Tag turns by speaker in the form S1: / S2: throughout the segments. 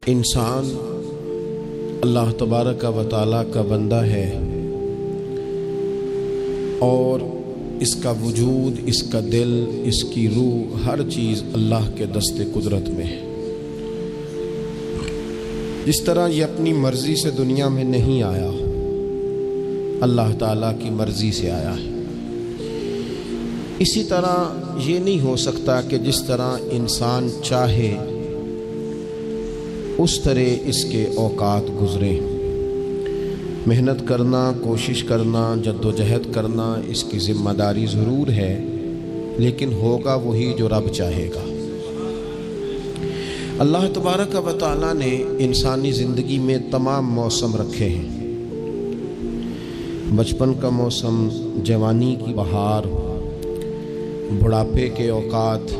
S1: انسان اللہ تبارک و تعالیٰ کا بندہ ہے اور اس کا وجود، اس کا دل، اس کی روح، ہر چیز اللہ کے دست قدرت میں ہے۔ جس طرح یہ اپنی مرضی سے دنیا میں نہیں آیا، اللہ تعالیٰ کی مرضی سے آیا ہے، اسی طرح یہ نہیں ہو سکتا کہ جس طرح انسان چاہے اس طرح اس کے اوقات گزریں۔ محنت کرنا، کوشش کرنا، جد و جہد کرنا اس کی ذمہ داری ضرور ہے، لیکن ہوگا وہی جو رب چاہے گا۔ اللہ تبارک و تعالیٰ نے انسانی زندگی میں تمام موسم رکھے ہیں۔ بچپن کا موسم، جوانی کی بہار، بڑھاپے کے اوقات،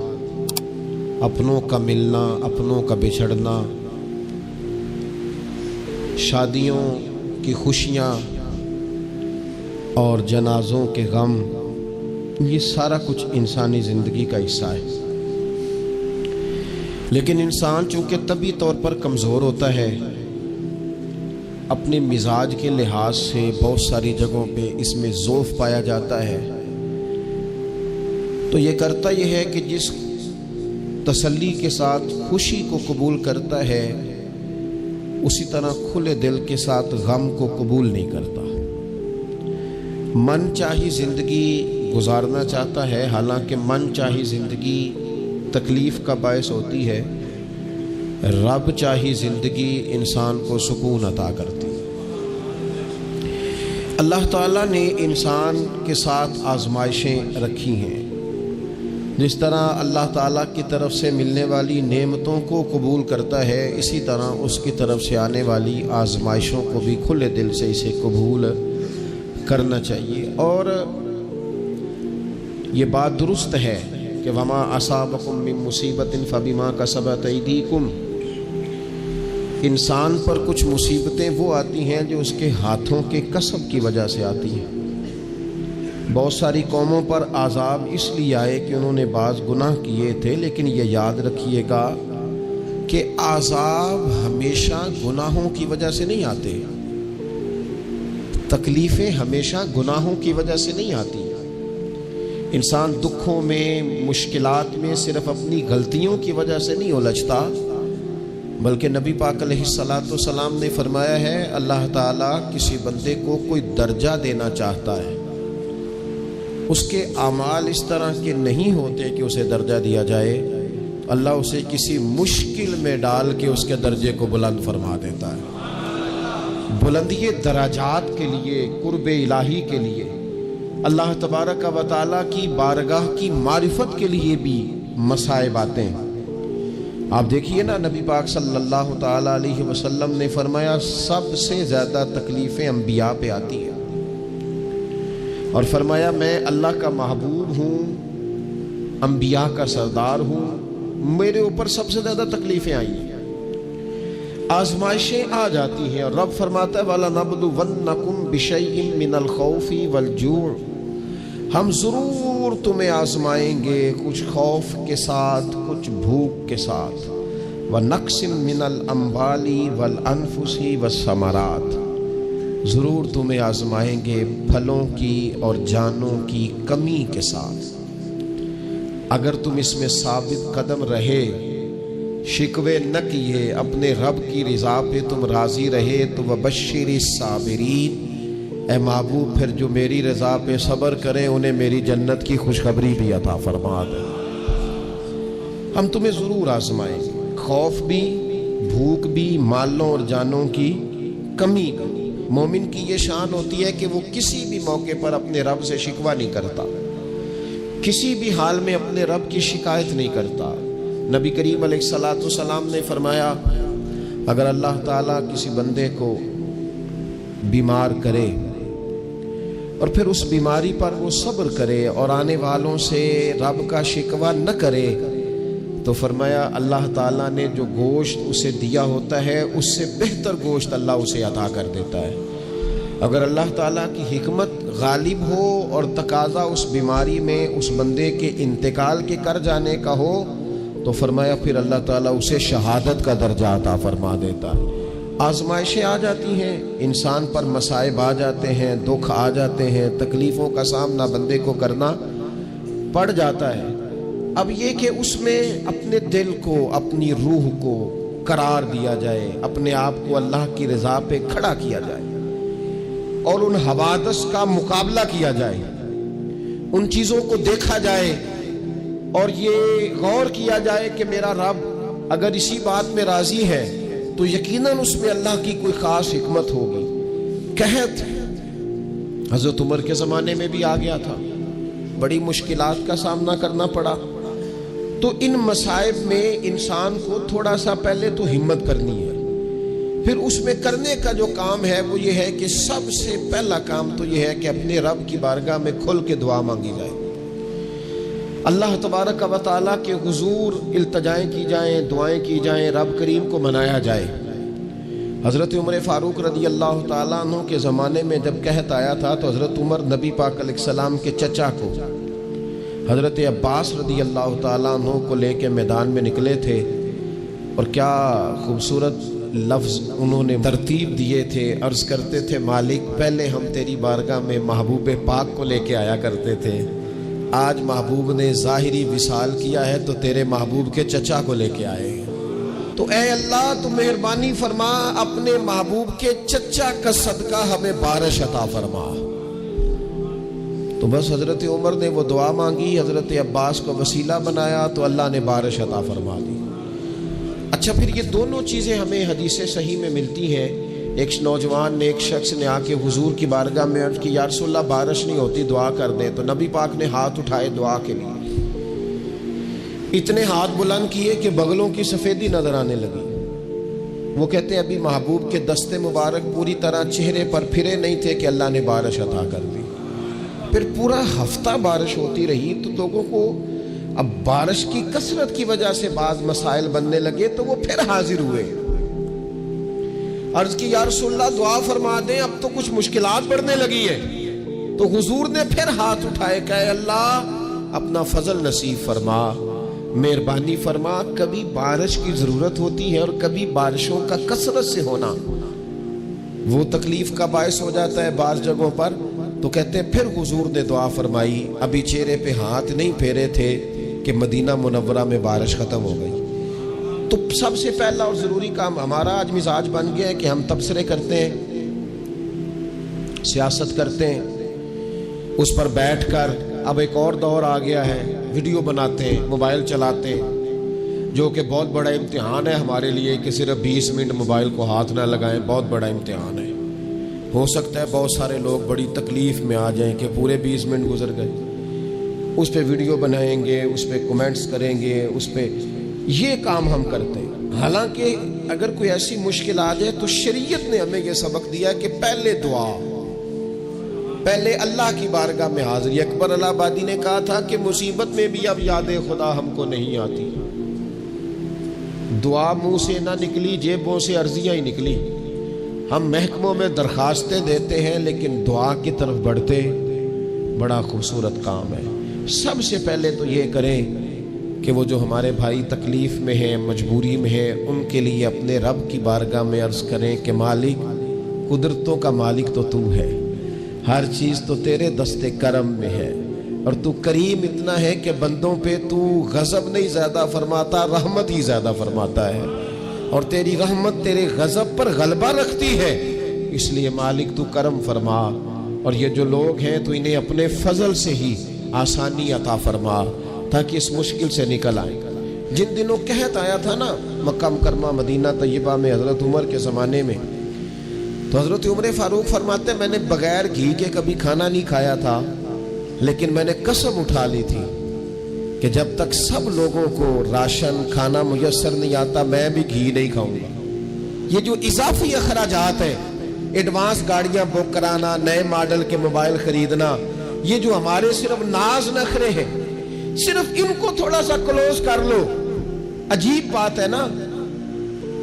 S1: اپنوں کا ملنا، اپنوں کا بچھڑنا، شادیوں کی خوشیاں اور جنازوں کے غم، یہ سارا کچھ انسانی زندگی کا حصہ ہے۔ لیکن انسان چونکہ طبعی طور پر کمزور ہوتا ہے، اپنے مزاج کے لحاظ سے بہت ساری جگہوں پہ اس میں ضعف پایا جاتا ہے، تو یہ کرتا یہ ہے کہ جس تسلی کے ساتھ خوشی کو قبول کرتا ہے، اسی طرح کھلے دل کے ساتھ غم کو قبول نہیں کرتا۔ من چاہی زندگی گزارنا چاہتا ہے، حالانکہ من چاہی زندگی تکلیف کا باعث ہوتی ہے، رب چاہی زندگی انسان کو سکون عطا کرتی۔ اللہ تعالیٰ نے انسان کے ساتھ آزمائشیں رکھی ہیں۔ جس طرح اللہ تعالیٰ کی طرف سے ملنے والی نعمتوں کو قبول کرتا ہے، اسی طرح اس کی طرف سے آنے والی آزمائشوں کو بھی کھلے دل سے اسے قبول کرنا چاہیے۔ اور یہ بات درست ہے کہ وما اصابکم من مصیبت فبما کسبت ایدیکم، انسان پر کچھ مصیبتیں وہ آتی ہیں جو اس کے ہاتھوں کے کسب کی وجہ سے آتی ہیں۔ بہت ساری قوموں پر عذاب اس لیے آئے کہ انہوں نے بعض گناہ کیے تھے، لیکن یہ یاد رکھیے گا کہ عذاب ہمیشہ گناہوں کی وجہ سے نہیں آتے، تکلیفیں ہمیشہ گناہوں کی وجہ سے نہیں آتی۔ انسان دکھوں میں، مشکلات میں صرف اپنی غلطیوں کی وجہ سے نہیں الجھتا، بلکہ نبی پاک علیہ الصلاۃ والسلام نے فرمایا ہے اللہ تعالیٰ کسی بندے کو کوئی درجہ دینا چاہتا ہے، اس کے اعمال اس طرح کے نہیں ہوتے کہ اسے درجہ دیا جائے، اللہ اسے کسی مشکل میں ڈال کے اس کے درجے کو بلند فرما دیتا ہے۔ بلندی درجات کے لیے، قرب الہی کے لیے، اللہ تبارک و تعالیٰ کی بارگاہ کی معرفت کے لیے بھی مصائب آتے ہیں۔ آپ دیکھیے نا، نبی پاک صلی اللہ تعالیٰ علیہ وسلم نے فرمایا سب سے زیادہ تکلیفیں انبیاء پہ آتی ہیں، اور فرمایا میں اللہ کا محبوب ہوں، انبیاء کا سردار ہوں، میرے اوپر سب سے زیادہ تکلیفیں آئی ہیں، آزمائشیں آ جاتی ہیں۔ اور رب فرماتا ہے وَلَنَبْلُوَنَّكُمْ بِشَيْءٍ مِّنَ الْخَوْفِ وَالْجُوعِ، ہم ضرور تمہیں آزمائیں گے کچھ خوف کے ساتھ، کچھ بھوک کے ساتھ، وَنَقْصٍ مِّنَ الْأَمْوَالِ وَالْأَنفُسِ وَالثَّمَرَاتِ، ضرور تمہیں آزمائیں گے پھلوں کی اور جانوں کی کمی کے ساتھ۔ اگر تم اس میں ثابت قدم رہے، شکوے نہ کیے، اپنے رب کی رضا پہ تم راضی رہے، تو وبشر الصابرین، اے محبوب پھر جو میری رضا پہ صبر کریں انہیں میری جنت کی خوشخبری بھی عطا فرما دے۔ ہم تمہیں ضرور آزمائیں گے، خوف بھی، بھوک بھی، مالوں اور جانوں کی کمی بھی۔ مومن کی یہ شان ہوتی ہے کہ وہ کسی بھی موقع پر اپنے رب سے شکوہ نہیں کرتا، کسی بھی حال میں اپنے رب کی شکایت نہیں کرتا۔ نبی کریم علیہ الصلاۃ والسلام نے فرمایا اگر اللہ تعالیٰ کسی بندے کو بیمار کرے اور پھر اس بیماری پر وہ صبر کرے اور آنے والوں سے رب کا شکوہ نہ کرے، تو فرمایا اللہ تعالیٰ نے جو گوشت اسے دیا ہوتا ہے اس سے بہتر گوشت اللہ اسے عطا کر دیتا ہے۔ اگر اللہ تعالیٰ کی حکمت غالب ہو اور تقاضا اس بیماری میں اس بندے کے انتقال کے کر جانے کا ہو، تو فرمایا پھر اللہ تعالیٰ اسے شہادت کا درجہ عطا فرما دیتا ہے۔ آزمائشیں آ جاتی ہیں، انسان پر مصائب آ جاتے ہیں، دکھ آ جاتے ہیں، تکلیفوں کا سامنا بندے کو کرنا پڑ جاتا ہے۔ اب یہ کہ اس میں اپنے دل کو، اپنی روح کو قرار دیا جائے، اپنے آپ کو اللہ کی رضا پہ کھڑا کیا جائے اور ان حوادث کا مقابلہ کیا جائے، ان چیزوں کو دیکھا جائے اور یہ غور کیا جائے کہ میرا رب اگر اسی بات میں راضی ہے تو یقیناً اس میں اللہ کی کوئی خاص حکمت ہوگی۔ قحط حضرت عمر کے زمانے میں بھی آ گیا تھا، بڑی مشکلات کا سامنا کرنا پڑا۔ تو ان مصائب میں انسان کو تھوڑا سا پہلے تو ہمت کرنی ہے، پھر اس میں کرنے کا جو کام ہے وہ یہ ہے کہ سب سے پہلا کام تو یہ ہے کہ اپنے رب کی بارگاہ میں کھل کے دعا مانگی جائے، اللہ تبارک و تعالیٰ کے حضور التجائیں کی جائیں، دعائیں کی جائیں، رب کریم کو منایا جائے۔ حضرت عمر فاروق رضی اللہ تعالیٰ عنہ کے زمانے میں جب قحط آیا تھا تو حضرت عمر نبی پاک علیہ السلام کے چچا کو حضرت عباس رضی اللہ تعالیٰ عنہ کو لے کے میدان میں نکلے تھے، اور کیا خوبصورت لفظ انہوں نے ترتیب دیے تھے۔ عرض کرتے تھے مالک پہلے ہم تیری بارگاہ میں محبوب پاک کو لے کے آیا کرتے تھے، آج محبوب نے ظاہری وصال کیا ہے تو تیرے محبوب کے چچا کو لے کے آئے ہیں، تو اے اللہ تو مہربانی فرما، اپنے محبوب کے چچا کا صدقہ ہمیں بارش عطا فرما۔ تو بس حضرت عمر نے وہ دعا مانگی، حضرت عباس کو وسیلہ بنایا تو اللہ نے بارش عطا فرما دی۔ اچھا، پھر یہ دونوں چیزیں ہمیں حدیث صحیح میں ملتی ہیں۔ ایک نوجوان نے، ایک شخص نے آ کے حضور کی بارگاہ میں عرض کی، یا رسول اللہ بارش نہیں ہوتی، دعا کر دیں۔ تو نبی پاک نے ہاتھ اٹھائے دعا کے لیے، اتنے ہاتھ بلند کیے کہ بغلوں کی سفیدی نظر آنے لگی۔ وہ کہتے ہیں ابھی محبوب کے دستے مبارک پوری طرح چہرے پر پھرے نہیں تھے کہ اللہ نے بارش عطا کر دی۔ پھر پورا ہفتہ بارش ہوتی رہی تو لوگوں کو اب بارش کی کثرت کی وجہ سے بعض مسائل بننے لگے، تو وہ پھر حاضر ہوئے، عرض کی یا رسول اللہ دعا فرما دیں، اب تو کچھ مشکلات بڑھنے لگی ہے۔ تو حضور نے پھر ہاتھ اٹھائے کہ اے اللہ اپنا فضل نصیب فرما، مہربانی فرما۔ کبھی بارش کی ضرورت ہوتی ہے اور کبھی بارشوں کا کثرت سے ہونا وہ تکلیف کا باعث ہو جاتا ہے بعض جگہوں پر۔ تو کہتے ہیں پھر حضور نے دعا فرمائی، ابھی چہرے پہ ہاتھ نہیں پھیرے تھے کہ مدینہ منورہ میں بارش ختم ہو گئی۔ تو سب سے پہلا اور ضروری کام ہمارا آج مزاج بن گیا ہے کہ ہم تبصرے کرتے ہیں، سیاست کرتے ہیں، اس پر بیٹھ کر اب ایک اور دور آ گیا ہے، ویڈیو بناتے ہیں، موبائل چلاتے ہیں، جو کہ بہت بڑا امتحان ہے ہمارے لیے کہ صرف 20 منٹ موبائل کو ہاتھ نہ لگائیں، بہت بڑا امتحان ہے۔ ہو سکتا ہے بہت سارے لوگ بڑی تکلیف میں آ جائیں کہ پورے 20 منٹ گزر گئے، اس پہ ویڈیو بنائیں گے، اس پہ کمنٹس کریں گے، اس پہ یہ کام ہم کرتے ہیں۔ حالانکہ اگر کوئی ایسی مشکل آ جائے تو شریعت نے ہمیں یہ سبق دیا کہ پہلے دعا، پہلے اللہ کی بارگاہ میں حاضری۔ اکبر الہ آبادی نے کہا تھا کہ مصیبت میں بھی اب یاد خدا ہم کو نہیں آتی، دعا منہ سے نہ نکلی، جیبوں سے عرضیاں ہی نکلی۔ ہم محکموں میں درخواستیں دیتے ہیں لیکن دعا کی طرف بڑھتے بڑا خوبصورت کام ہے۔ سب سے پہلے تو یہ کریں کہ وہ جو ہمارے بھائی تکلیف میں ہیں، مجبوری میں ہیں، ان کے لیے اپنے رب کی بارگاہ میں عرض کریں کہ مالک، قدرتوں کا مالک تو تو ہے، ہر چیز تو تیرے دست کرم میں ہے، اور تو کریم اتنا ہے کہ بندوں پہ تو غضب نہیں زیادہ فرماتا، رحمت ہی زیادہ فرماتا ہے، اور تیری رحمت تیرے غضب پر غلبہ رکھتی ہے۔ اس لیے مالک تو کرم فرما، اور یہ جو لوگ ہیں تو انہیں اپنے فضل سے ہی آسانی عطا فرما تاکہ اس مشکل سے نکل آئیں۔ جن دنوں قحط آیا تھا نا مکہ مکرمہ مدینہ طیبہ میں حضرت عمر کے زمانے میں، تو حضرت عمر فاروق فرماتے ہیں میں نے بغیر گھی کے کبھی کھانا نہیں کھایا تھا، لیکن میں نے قسم اٹھا لی تھی کہ جب تک سب لوگوں کو راشن کھانا میسر نہیں آتا میں بھی گھی نہیں کھاؤں گا۔ یہ جو اضافی اخراجات ہیں، ایڈوانس گاڑیاں بک کرانا، نئے ماڈل کے موبائل خریدنا، یہ جو ہمارے صرف ناز نخرے ہیں، صرف ان کو تھوڑا سا کلوز کر لو۔ عجیب بات ہے نا،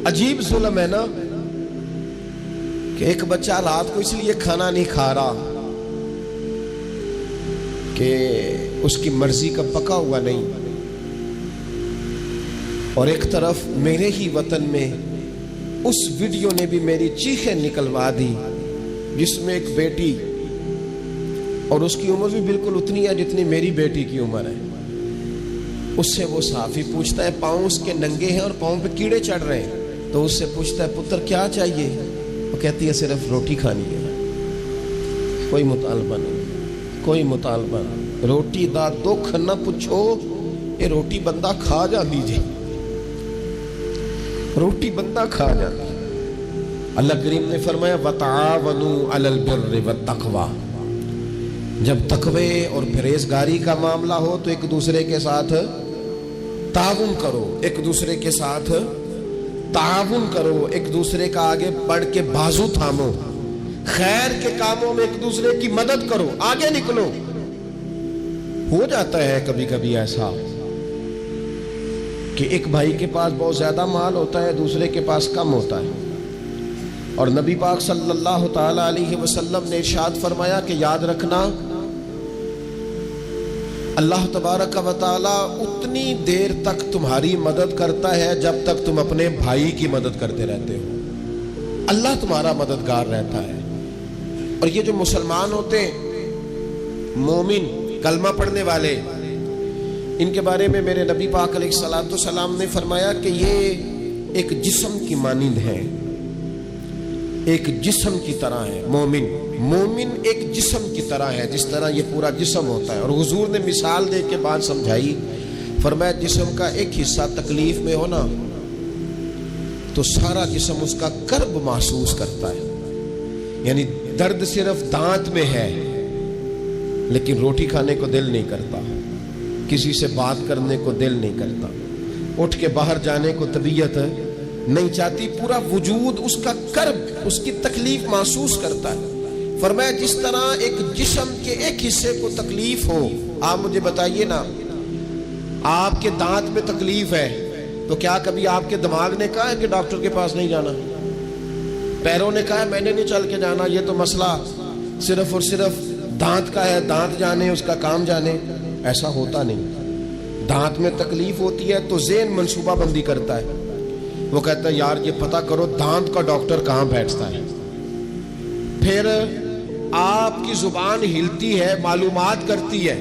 S1: عجیب ظلم ہے نا کہ ایک بچہ رات کو اس لیے کھانا نہیں کھا رہا کہ اس کی مرضی کا پکا ہوا نہیں، اور ایک طرف میرے ہی وطن میں اس ویڈیو نے بھی میری چیخیں نکلوا دی جس میں ایک بیٹی، اور اس کی عمر بھی بالکل اتنی ہے جتنی میری بیٹی کی عمر ہے، اس سے وہ صحافی پوچھتا ہے پاؤں اس کے ننگے ہیں اور پاؤں پہ کیڑے چڑھ رہے ہیں، تو اس سے پوچھتا ہے پتر کیا چاہیے؟ وہ کہتی ہے صرف روٹی کھانی ہے، کوئی مطالبہ نہیں، کوئی مطالبہ نہیں، روٹی دا دکھ نہ پوچھو، یہ روٹی بندہ کھا جا دیجئے، روٹی بندہ کھا جاتا۔ اللہ کریم نے فرمایا وَتَعَاوَنُوا عَلَى الْبِرِّ وَالتَّقْوَى، جب تقوی اور پرہیزگاری کا معاملہ ہو تو ایک دوسرے کے ساتھ تعاون کرو، ایک دوسرے کے ساتھ تعاون کرو، ایک دوسرے کا آگے بڑھ کے بازو تھامو، خیر کے کاموں میں ایک دوسرے کی مدد کرو، آگے نکلو۔ ہو جاتا ہے کبھی کبھی ایسا کہ ایک بھائی کے پاس بہت زیادہ مال ہوتا ہے، دوسرے کے پاس کم ہوتا ہے، اور نبی پاک صلی اللہ تعالی علیہ وسلم نے ارشاد فرمایا کہ یاد رکھنا اللہ تبارک و تعالی اتنی دیر تک تمہاری مدد کرتا ہے جب تک تم اپنے بھائی کی مدد کرتے رہتے ہو، اللہ تمہارا مددگار رہتا ہے۔ اور یہ جو مسلمان ہوتے ہیں، مومن، کلمہ پڑھنے والے، ان کے بارے میں میرے نبی پاک علیہ الصلوۃ والسلام نے فرمایا کہ یہ ایک جسم کی مانند ہے، ایک جسم کی طرح ہے۔ مومن ایک جسم کی طرح ہے، جس طرح یہ پورا جسم ہوتا ہے۔ اور حضور نے مثال دے کے بات سمجھائی، فرمایا جسم کا ایک حصہ تکلیف میں ہو نا تو سارا جسم اس کا کرب محسوس کرتا ہے، یعنی درد صرف دانت میں ہے لیکن روٹی کھانے کو دل نہیں کرتا، کسی سے بات کرنے کو دل نہیں کرتا، اٹھ کے باہر جانے کو طبیعت نہیں چاہتی، پورا وجود اس کا کرب، اس کی تکلیف محسوس کرتا ہے۔ فرمایا جس طرح ایک جسم کے ایک حصے کو تکلیف ہو، آپ مجھے بتائیے نا، آپ کے دانت میں تکلیف ہے تو کیا کبھی آپ کے دماغ نے کہا ہے کہ ڈاکٹر کے پاس نہیں جانا؟ پیروں نے کہا ہے میں نے نہیں چل کے جانا، یہ تو مسئلہ صرف اور صرف دانت کا ہے، دانت جانے اس کا کام جانے؟ ایسا ہوتا نہیں۔ دانت میں تکلیف ہوتی ہے تو ذہن منصوبہ بندی کرتا ہے، وہ کہتا ہے یار یہ پتہ کرو دانت کا ڈاکٹر کہاں بیٹھتا ہے، پھر آپ کی زبان ہلتی ہے، معلومات کرتی ہے،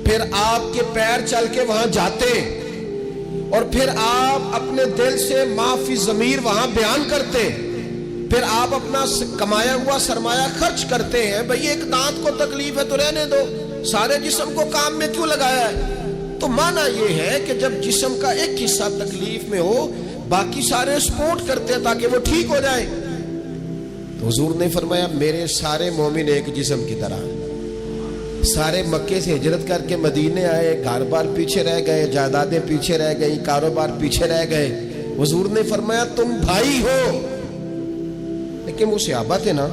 S1: پھر آپ کے پیر چل کے وہاں جاتے ہیں، اور پھر آپ اپنے دل سے ما فی ضمیر وہاں بیان کرتے، پھر آپ اپنا کمایا ہوا سرمایہ خرچ کرتے ہیں۔ بھئی ایک دانت کو تکلیف ہے تو رہنے دو، سارے جسم کو کام میں کیوں لگایا ہے؟ تو معنی یہ ہے کہ جب جسم کا ایک حصہ تکلیف میں ہو باقی سارے سپورٹ کرتے ہیں تاکہ وہ ٹھیک ہو جائے۔ تو حضور نے فرمایا میرے سارے مومن ایک جسم کی طرح، سارے مکے سے ہجرت کر کے مدینے آئے، گھر بار پیچھے رہ گئے، جائیدادیں پیچھے رہ گئی، کاروبار پیچھے رہ گئے، حضور نے فرمایا تم بھائی ہو۔ لیکن وہ صحابہ تھے نا،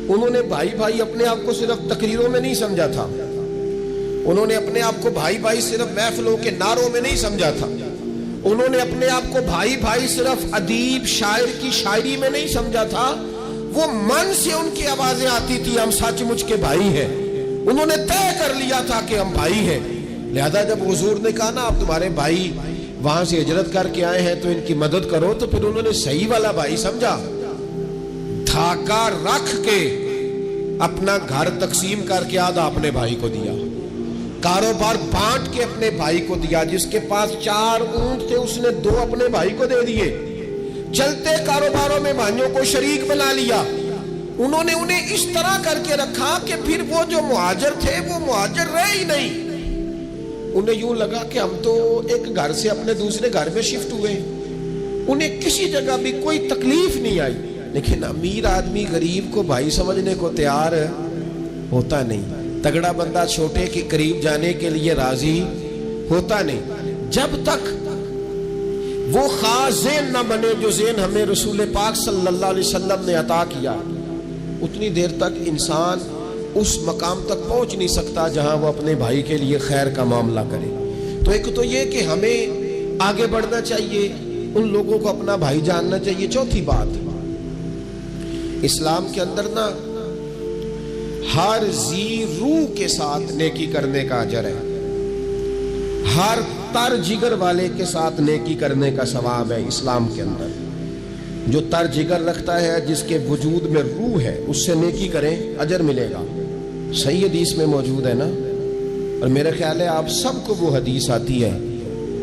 S1: انہوں نے بھائی بھائی اپنے آپ کو صرف تقریروں میں نہیں سمجھا تھا، انہوں نے اپنے آپ کو بھائی بھائی صرف محفلوں کے نعروں میں نہیں سمجھا تھا، انہوں نے اپنے آپ کو بھائی بھائی صرف ادیب شاعر کی شاعری میں نہیں سمجھا تھا، وہ من سے ان کی آوازیں آتی تھی ہم سچ مچ کے بھائی ہیں، انہوں نے طے کر لیا تھا کہ ہم بھائی ہیں۔ لہذا جب حضور نے کہا نا آپ تمہارے بھائی وہاں سے ہجرت کر کے آئے ہیں تو ان کی مدد کرو، تو پھر انہوں نے صحیح والا بھائی سمجھا، دھاکہ رکھ کے اپنا گھر تقسیم کر کے آدھا اپنے بھائی کو دیا، کاروبار بانٹ کے اپنے بھائی کو دیا، جس کے پاس 4 اونٹ تھے اس نے 2 اپنے بھائی کو دے دیے، چلتے کاروباروں میں بھائیوں کو شریک بنا لیا، انہوں نے انہیں اس طرح کر کے رکھا کہ پھر وہ جو مہاجر تھے وہ مہاجر رہے ہی نہیں، انہیں یوں لگا کہ ہم تو ایک گھر سے اپنے دوسرے گھر میں شفٹ ہوئے، انہیں کسی جگہ بھی کوئی تکلیف نہیں آئی۔ لیکن امیر آدمی غریب کو بھائی سمجھنے کو تیار ہوتا نہیں، تگڑا بندہ چھوٹے کے قریب جانے کے لیے راضی ہوتا نہیں، جب تک وہ خاص ذہن نہ بنے جو ذہن ہمیں رسول پاک صلی اللہ علیہ وسلم نے عطا کیا، اتنی دیر تک انسان اس مقام تک پہنچ نہیں سکتا جہاں وہ اپنے بھائی کے لیے خیر کا معاملہ کرے۔ تو ایک تو یہ کہ ہمیں آگے بڑھنا چاہیے، ان لوگوں کو اپنا بھائی جاننا چاہیے۔ چوتھی بات، اسلام کے اندر نا ہر ذی روح کے ساتھ نیکی کرنے کا اجر ہے، ہر تر جگر والے کے ساتھ نیکی کرنے کا ثواب ہے اسلام کے اندر. جو تر جگر رکھتا ہے، جس کے وجود میں روح ہے، اس سے نیکی کریں اجر ملے گا. صحیح حدیث میں موجود ہے نا. اور میرا خیال ہے آپ سب کو وہ حدیث آتی ہے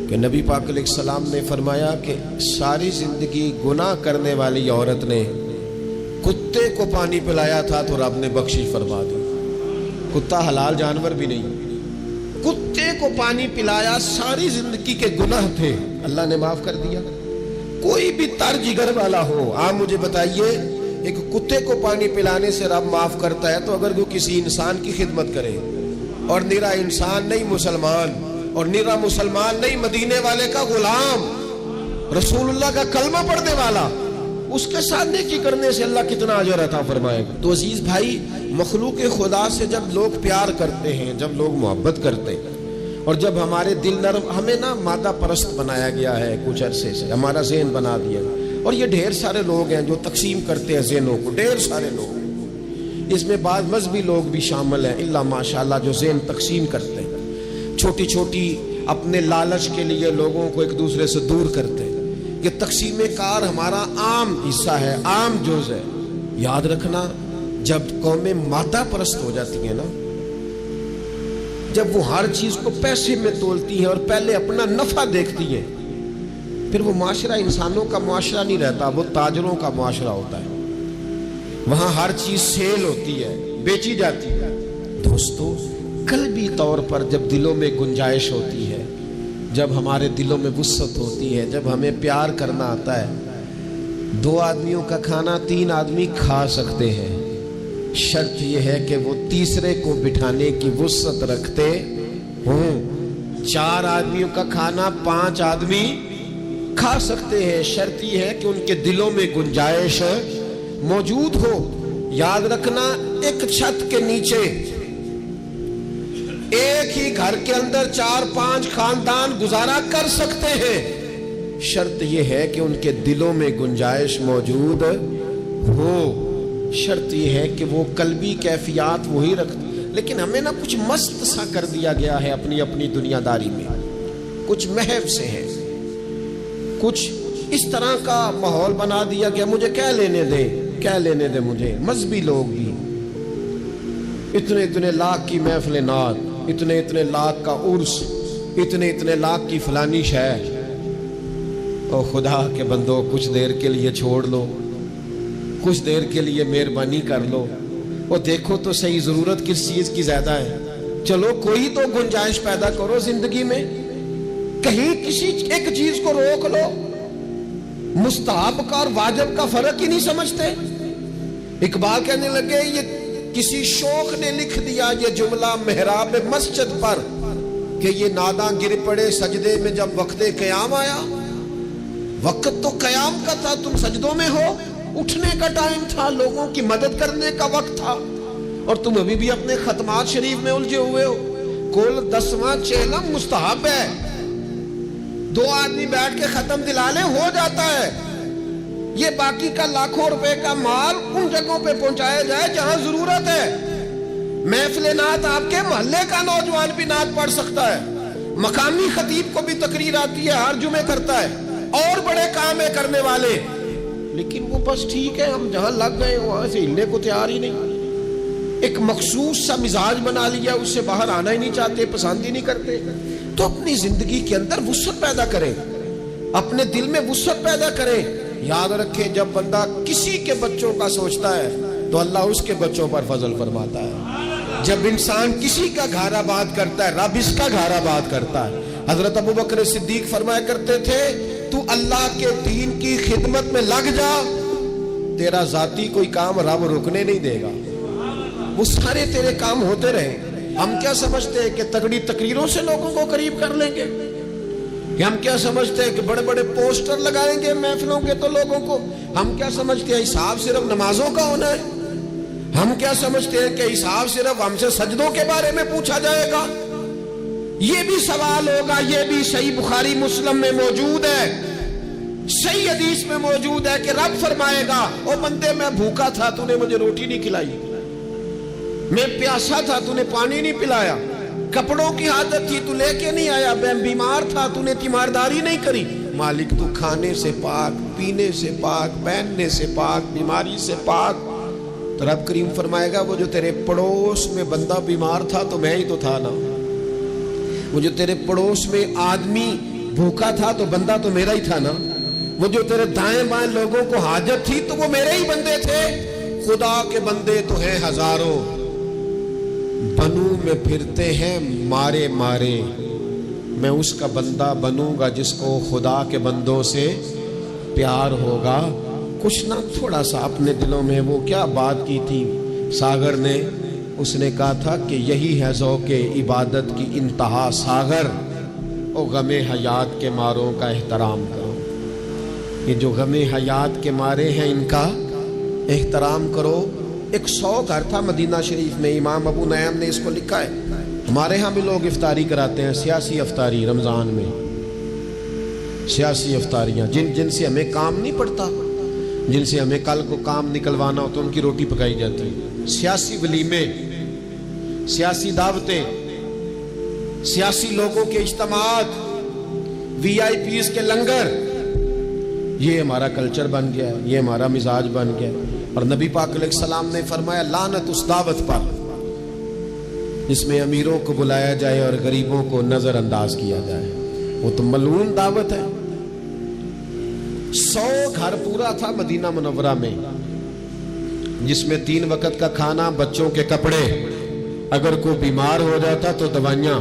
S1: کہ نبی پاک علیہ السلام نے فرمایا کہ ساری زندگی گناہ کرنے والی عورت نے کتے کو پانی پلایا تھا تو رب نے بخشش فرما دی. کتا حلال جانور بھی نہیں، کتے کو پانی پلایا، ساری زندگی کے گناہ تھے، اللہ نے معاف کر دیا. کوئی بھی تر جگر والا ہو، آپ مجھے بتائیے ایک کتے کو پانی پلانے سے رب معاف کرتا ہے، تو اگر وہ کسی انسان کی خدمت کرے، اور نرا انسان نہیں مسلمان، اور نرا مسلمان نہیں مدینے والے کا غلام، رسول اللہ کا کلمہ پڑھنے والا، اس کے ساتھ نیکی کرنے سے اللہ کتنا اجر عطا فرمائے گا. تو عزیز بھائی، مخلوق خدا سے جب لوگ پیار کرتے ہیں، جب لوگ محبت کرتے ہیں، اور جب ہمارے دل نرم، ہمیں نا مادہ پرست بنایا گیا ہے کچھ عرصے سے، ہمارا ذہن بنا دیا. اور یہ ڈھیر سارے لوگ ہیں جو تقسیم کرتے ہیں ذہنوں کو، ڈھیر سارے لوگ، اس میں بعض مذہبی لوگ بھی شامل ہیں اللہ ماشاءاللہ، جو ذہن تقسیم کرتے ہیں، چھوٹی چھوٹی اپنے لالچ کے لیے لوگوں کو ایک دوسرے سے دور کرتے ہیں. یہ تقسیم کار ہمارا عام حصہ ہے، عام جز ہے. یاد رکھنا، جب قومیں مادہ پرست ہو جاتی ہیں نا، جب وہ ہر چیز کو پیسے میں تولتی ہیں اور پہلے اپنا نفع دیکھتی ہیں، پھر وہ معاشرہ انسانوں کا معاشرہ نہیں رہتا، وہ تاجروں کا معاشرہ ہوتا ہے. وہاں ہر چیز سیل ہوتی ہے، بیچی جاتی ہے. دوستو، قلبی طور پر جب دلوں میں گنجائش ہوتی ہے، جب ہمارے دلوں میں وسعت ہوتی ہے، جب ہمیں پیار کرنا آتا ہے، 2 آدمیوں کا کھانا 3 آدمی کھا سکتے ہیں. شرط یہ ہے کہ وہ تیسرے کو بٹھانے کی وسعت رکھتے ہوں. 4 آدمیوں کا کھانا 5 آدمی کھا سکتے ہیں. شرط یہ ہے کہ ان کے دلوں میں گنجائش موجود ہو. یاد رکھنا، ایک چھت کے نیچے ایک ہی گھر کے اندر 4-5 خاندان گزارا کر سکتے ہیں. شرط یہ ہے کہ ان کے دلوں میں گنجائش موجود ہو. شرط یہ ہے کہ وہ قلبی کیفیات وہی رکھتے. لیکن ہمیں نا کچھ مست سا کر دیا گیا ہے اپنی اپنی دنیا داری میں، کچھ محو سے ہیں، کچھ اس طرح کا ماحول بنا دیا گیا. مجھے کیا لینے دے مجھے. مذہبی لوگ بھی اتنے لاکھ کی محفل نعت، اتنے لاکھ کا عرس، اتنے لاکھ کی فلانی شہر. او خدا کے بندو، کچھ دیر کے لیے چھوڑ لو، کچھ دیر کے لیے مہربانی کر لو، اور دیکھو تو صحیح ضرورت کس چیز کی زیادہ ہے. چلو کوئی تو گنجائش پیدا کرو زندگی میں، کہیں کسی ایک چیز کو روک لو. مستحب کا اور واجب کا فرق ہی نہیں سمجھتے. اقبال کہنے لگے، یہ کسی شوخ نے لکھ دیا یہ جملہ محراب مسجد پر کہ یہ ناداں گر پڑے سجدے میں جب وقت قیام آیا. وقت تو قیام کا تھا، تم سجدوں میں ہو. اٹھنے کا ٹائم تھا، لوگوں کی مدد کرنے کا وقت تھا، اور تم ابھی بھی اپنے ختمات شریف میں الجھے ہوئے ہو. کل 10واں چہلم مستحب ہے، 2 آدمی بیٹھ کے ختم دلا لیں، ہو جاتا ہے. یہ باقی کا لاکھوں روپے کا مال ان جگہوں پہ پہنچایا جائے جہاں ضرورت ہے. محفل نعت آپ کے محلے کا نوجوان بھی نعت پڑھ سکتا ہے، مقامی خطیب کو بھی تقریر آتی ہے، ہر جمعے کرتا ہے، اور بڑے کام ہے کرنے والے. لیکن وہ بس ٹھیک ہے، ہم جہاں لگ گئے وہاں سے ہلنے کو تیار ہی نہیں. ایک مخصوص سا مزاج بنا لیا، اس سے باہر آنا ہی نہیں چاہتے، پسند ہی نہیں کرتے. تو اپنی زندگی کے اندر وسعت پیدا کریں، اپنے دل میں وسعت پیدا کریں. یاد رکھیں، جب بندہ کسی کے بچوں کا سوچتا ہے تو اللہ اس کے بچوں پر فضل فرماتا ہے. جب انسان کسی کا گھر آباد کرتا ہے، رب اس کا گھر آباد کرتا ہے. حضرت ابوبکر صدیق فرمایا کرتے تھے، تو اللہ کے دین کی خدمت میں لگ جا، تیرا ذاتی کوئی کام رب رکنے نہیں دے گا، وہ سارے تیرے کام ہوتے رہے. ہم کیا سمجھتے ہیں کہ تگڑی تقریروں سے لوگوں کو قریب کر لیں گے؟ کہ ہم کیا سمجھتے ہیں کہ بڑے بڑے پوسٹر لگائیں گے محفلوں کے تو لوگوں کو؟ ہم کیا سمجھتے ہیں حساب صرف نمازوں کا ہونا ہے؟ ہم کیا سمجھتے ہیں کہ حساب صرف ہم سے سجدوں کے بارے میں پوچھا جائے گا؟ یہ بھی سوال ہوگا. یہ بھی صحیح بخاری مسلم میں موجود ہے، صحیح حدیث میں موجود ہے کہ رب فرمائے گا، او بندے میں بھوکا تھا تو نے مجھے روٹی نہیں کھلائی، میں پیاسا تھا تو نے پانی نہیں پلایا، کپڑوں کی حاجت تھی تو لے کے نہیں آیا، بیمار تھا تو نے تیمارداری نہیں کری، مالک تو کھانے سے پاک، پینے سے پاک، پہننے سے پاک، بیماری سے پاک۔ تو رب کریم فرمائے گا وہ جو تیرے پڑوس میں بندہ بیمار تھا تو میں ہی تو تھا نا، وہ جو تیرے پڑوس میں آدمی بھوکا تھا تو بندہ تو میرا ہی تھا نا، وہ جو تیرے دائیں بائیں لوگوں کو حاجت تھی تو وہ میرے ہی بندے تھے۔ خدا کے بندے تو ہیں ہزاروں، بنوں میں پھرتے ہیں مارے مارے، میں اس کا بندہ بنوں گا جس کو خدا کے بندوں سے پیار ہوگا۔ کچھ نہ تھوڑا سا اپنے دلوں میں وہ کیا بات کی تھی ساگر نے، اس نے کہا تھا کہ یہی ہے ذوق عبادت کی انتہا ساگر، او غم حیات کے ماروں کا احترام کرو۔ یہ جو غم حیات کے مارے ہیں ان کا احترام کرو۔ 100 گھر تھا مدینہ شریف میں، امام ابو نعیم نے اس کو لکھا ہے۔ ہمارے ہاں بھی لوگ افطاری کراتے ہیں، سیاسی افطاری رمضان میں، سیاسی افطاریاں جن سے ہمیں کام نہیں پڑتا، جن سے ہمیں کل کو کام نکلوانا ہو تو ان کی روٹی پکائی جاتی ہے۔ سیاسی ولیمے، سیاسی دعوتیں، سیاسی لوگوں کے اجتماعات، VIP کے لنگر، یہ ہمارا کلچر بن گیا ہے، یہ ہمارا مزاج بن گیا ہے۔ اور نبی پاک علیہ السلام نے فرمایا لعنت اس دعوت پر جس میں امیروں کو بلایا جائے اور غریبوں کو نظر انداز کیا جائے، وہ تو ملعون دعوت ہے۔ 100 گھر پورا تھا مدینہ منورہ میں، جس میں 3 وقت کا کھانا، بچوں کے کپڑے، اگر کوئی بیمار ہو جاتا تو دوائیاں،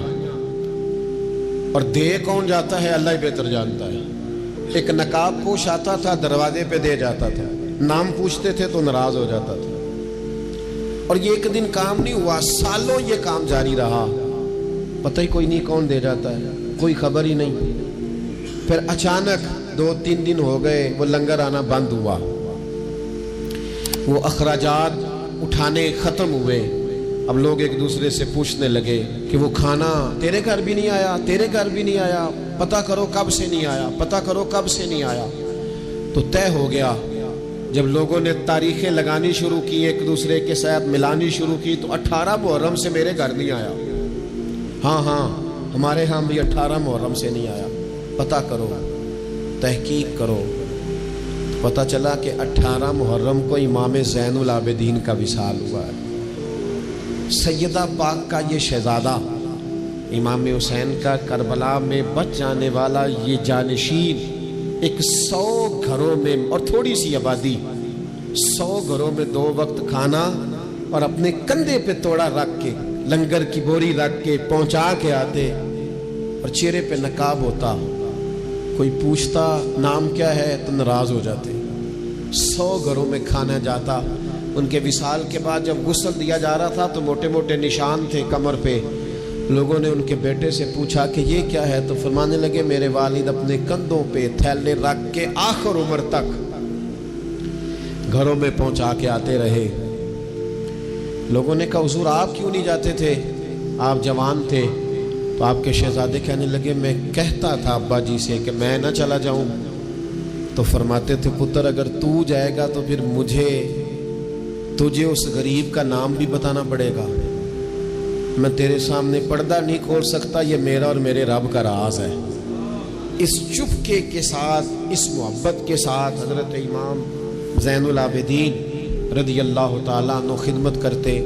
S1: اور دے کون جاتا ہے اللہ ہی بہتر جانتا ہے۔ ایک نقاب پوش آتا تھا، دروازے پہ دے جاتا تھا، نام پوچھتے تھے تو ناراض ہو جاتا تھا، اور یہ ایک دن کام نہیں ہوا، سالوں یہ کام جاری رہا، پتہ ہی کوئی نہیں کون دے جاتا ہے، کوئی خبر ہی نہیں۔ پھر اچانک 2-3 دن ہو گئے، وہ لنگر آنا بند ہوا، وہ اخراجات اٹھانے ختم ہوئے۔ اب لوگ ایک دوسرے سے پوچھنے لگے کہ وہ کھانا تیرے گھر بھی نہیں آیا، تیرے گھر بھی نہیں آیا، پتہ کرو کب سے نہیں آیا، پتہ کرو کب سے نہیں آیا۔ تو طے ہو گیا، جب لوگوں نے تاریخیں لگانی شروع کی، ایک دوسرے کے ساتھ ملانی شروع کی، تو 18 محرم سے میرے گھر نہیں آیا، ہاں ہمارے ہاں بھی 18 محرم سے نہیں آیا، پتہ کرو، تحقیق کرو۔ پتہ چلا کہ 18 محرم کو امام زین العابدین کا وصال ہوا ہے۔ سیدہ پاک کا یہ شہزادہ، امام حسین کا کربلا میں بچ جانے والا یہ جانشین، ایک 100 گھروں میں اور تھوڑی سی آبادی، 100 گھروں میں 2 وقت کھانا، اور اپنے کندھے پہ توڑا رکھ کے، لنگر کی بوری رکھ کے پہنچا کے آتے، اور چہرے پہ نقاب ہوتا، کوئی پوچھتا نام کیا ہے تو ناراض ہو جاتے۔ 100 گھروں میں کھانا جاتا۔ ان کے وصال کے بعد جب غسل دیا جا رہا تھا تو موٹے موٹے نشان تھے کمر پہ۔ لوگوں نے ان کے بیٹے سے پوچھا کہ یہ کیا ہے، تو فرمانے لگے میرے والد اپنے کندھوں پہ تھیلے رکھ کے آخر عمر تک گھروں میں پہنچا کے آتے رہے۔ لوگوں نے کہا حضور آپ کیوں نہیں جاتے تھے، آپ جوان تھے؟ تو آپ کے شہزادے کہنے لگے میں کہتا تھا ابا جی سے کہ میں نہ چلا جاؤں، تو فرماتے تھے پتر اگر تو جائے گا تو پھر تجھے اس غریب کا نام بھی بتانا پڑے گا، میں تیرے سامنے پردہ نہیں کھول سکتا، یہ میرا اور میرے رب کا راز ہے۔ اس چپکے کے ساتھ، اس محبت کے ساتھ حضرت امام زین العابدین رضی اللہ تعالیٰ عنہ خدمت کرتے۔